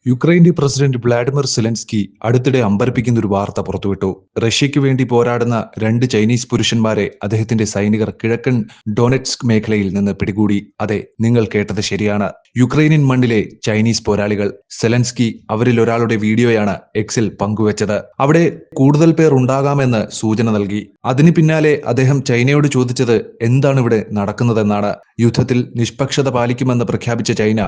യുക്രൈന്റെ president Vladimir Zelensky അടുത്തിടെ അമ്പരപ്പിക്കുന്ന ഒരു വാർത്ത പുറത്തുവിട്ടു. റഷ്യയ്ക്ക് വേണ്ടി പോരാടുന്ന 2 ചൈനീസ് പുരുഷന്മാരെ അദ്ദേഹത്തിന്റെ സൈനികർ കിഴക്കൻ ഡൊനെറ്റ്സ്ക് മേഖലയിൽ നിന്ന് പിടികൂടി. അതെ, നിങ്ങൾ കേട്ടത് ശരിയാണ്. യുക്രൈനിയൻ മണ്ണിലെ ചൈനീസ് പോരാളികൾ. സെലൻസ്കി അവരിൽ ഒരാളുടെ വീഡിയോയാണ് എക്സിൽ പങ്കുവച്ചത്. അവിടെ കൂടുതൽ പേർ ഉണ്ടാകാമെന്ന് സൂചന നൽകി. അതിന് പിന്നാലെ അദ്ദേഹം ചൈനയോട് ചോദിച്ചത് എന്താണ് ഇവിടെ നടക്കുന്നതെന്നാണ്. യുദ്ധത്തിൽ നിഷ്പക്ഷത പാലിക്കുമെന്ന് പ്രഖ്യാപിച്ച ചൈന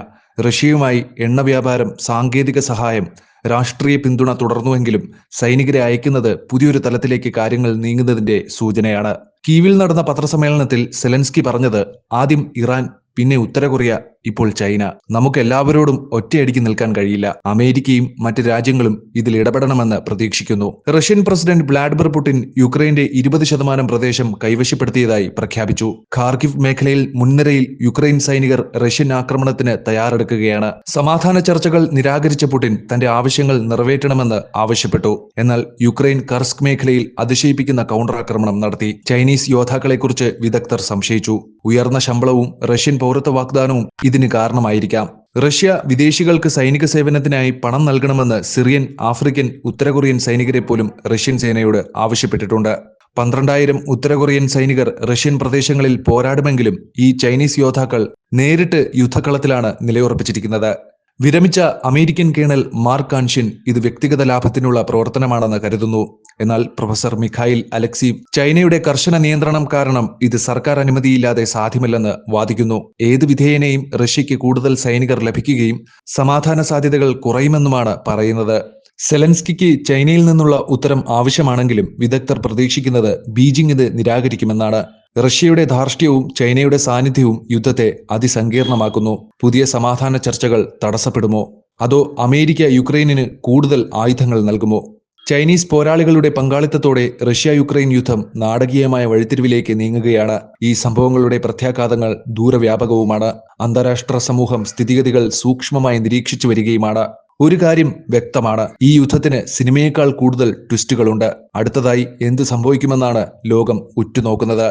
റഷ്യയുമായി എണ്ണ വ്യാപാരം, സാങ്കേതിക സഹായം, രാഷ്ട്രീയ പിന്തുണ തുടർന്നുവെങ്കിലും സൈനികരെ അയക്കുന്നത് പുതിയൊരു തലത്തിലേക്ക് കാര്യങ്ങൾ നീങ്ങുന്നതിന്റെ സൂചനയാണ്. കീവിൽ നടന്ന പത്രസമ്മേളനത്തിൽ സെലൻസ്കി പറഞ്ഞത് ആദ്യം ഇറാൻ, പിന്നെ ഉത്തര കൊറിയ, ഇപ്പോൾ ചൈന. നമുക്ക് എല്ലാവരോടും ഒറ്റയടിക്ക് നിൽക്കാൻ കഴിയില്ല. അമേരിക്കയും മറ്റ് രാജ്യങ്ങളും ഇതിൽ ഇടപെടണമെന്ന് പ്രതീക്ഷിക്കുന്നു. റഷ്യൻ പ്രസിഡന്റ് വ്ളാഡിമിർ പുടിൻ യുക്രൈന്റെ 20% പ്രദേശം കൈവശപ്പെടുത്തിയതായി പ്രഖ്യാപിച്ചു. ഖാർകിവ് മേഖലയിൽ മുൻനിരയിൽ യുക്രൈൻ സൈനികർ റഷ്യൻ ആക്രമണത്തിന് തയ്യാറെടുക്കുകയാണ്. സമാധാന ചർച്ചകൾ നിരാകരിച്ച പുടിൻ തന്റെ ആവശ്യങ്ങൾ നിറവേറ്റണമെന്ന് ആവശ്യപ്പെട്ടു. എന്നാൽ യുക്രൈൻ കർസ്ക് മേഖലയിൽ അതിശയിപ്പിക്കുന്ന കൗണ്ടർ ആക്രമണം നടത്തി. ചൈനീസ് യോദ്ധാക്കളെക്കുറിച്ച് വിദഗ്ധർ സംശയിച്ചു. ഉയർന്ന ശമ്പളവും റഷ്യൻ പൗരത്വ വാഗ്ദാനവും ഇതിന് കാരണമായിരിക്കാം. റഷ്യ വിദേശികൾക്ക് സൈനിക സേവനത്തിനായി പണം നൽകണമെന്ന് സിറിയൻ, ആഫ്രിക്കൻ, ഉത്തര കൊറിയൻ സൈനികരെ പോലും റഷ്യൻ സേനയോട് ആവശ്യപ്പെട്ടിട്ടുണ്ട്. 12,000 ഉത്തര കൊറിയൻ സൈനികർ റഷ്യൻ പ്രദേശങ്ങളിൽ പോരാടുമെങ്കിലും ഈ ചൈനീസ് യോദ്ധാക്കൾ നേരിട്ട് യുദ്ധക്കളത്തിലാണ് നിലയുറപ്പിച്ചിരിക്കുന്നത്. വിരമിച്ച അമേരിക്കൻ കേണൽ മാർക്ക് കാൻഷ്യൻ ഇത് വ്യക്തിഗത ലാഭത്തിനുള്ള പ്രവർത്തനമാണെന്ന് കരുതുന്നു. എന്നാൽ പ്രൊഫസർ മിഖായിൽ അലക്സീവ് ചൈനയുടെ കർശന നിയന്ത്രണം കാരണം ഇത് സർക്കാർ അനുമതിയില്ലാതെ സാധ്യമല്ലെന്ന് വാദിക്കുന്നു. ഏത് വിധേയനെയും റഷ്യയ്ക്ക് കൂടുതൽ സൈനികർ ലഭിക്കുകയും സമാധാന സാധ്യതകൾ കുറയുമെന്നുമാണ് പറയുന്നത്. സെലൻസ്കിക്ക് ചൈനയിൽ നിന്നുള്ള ഉത്തരം ആവശ്യമാണെങ്കിലും വിദഗ്ധർ പ്രതീക്ഷിക്കുന്നത് ബീജിംഗ് ഇത് നിരാകരിക്കുമെന്നാണ്. റഷ്യയുടെ ധാർഷ്ട്യവും ചൈനയുടെ സാന്നിധ്യവും യുദ്ധത്തെ അതിസങ്കീർണമാക്കുന്നു. പുതിയ സമാധാന ചർച്ചകൾ തടസ്സപ്പെടുമോ? അതോ അമേരിക്ക യുക്രൈനിന് കൂടുതൽ ആയുധങ്ങൾ നൽകുമോ? ചൈനീസ് പോരാളികളുടെ പങ്കാളിത്തത്തോടെ റഷ്യ യുക്രൈൻ യുദ്ധം നാടകീയമായ വഴിത്തിരിവിലേക്ക് നീങ്ങുകയാണ്. ഈ സംഭവങ്ങളുടെ പ്രത്യാഘാതങ്ങൾ ദൂരവ്യാപകവുമാണ്. അന്താരാഷ്ട്ര സമൂഹം സ്ഥിതിഗതികൾ സൂക്ഷ്മമായി നിരീക്ഷിച്ചു വരികയുമാണ്. ഒരു കാര്യം വ്യക്തമാണ്, ഈ യുദ്ധത്തിന് സിനിമയേക്കാൾ കൂടുതൽ ട്വിസ്റ്റുകളുണ്ട്. അടുത്തതായി എന്ത് സംഭവിക്കുമെന്നാണ് ലോകം ഉറ്റുനോക്കുന്നത്.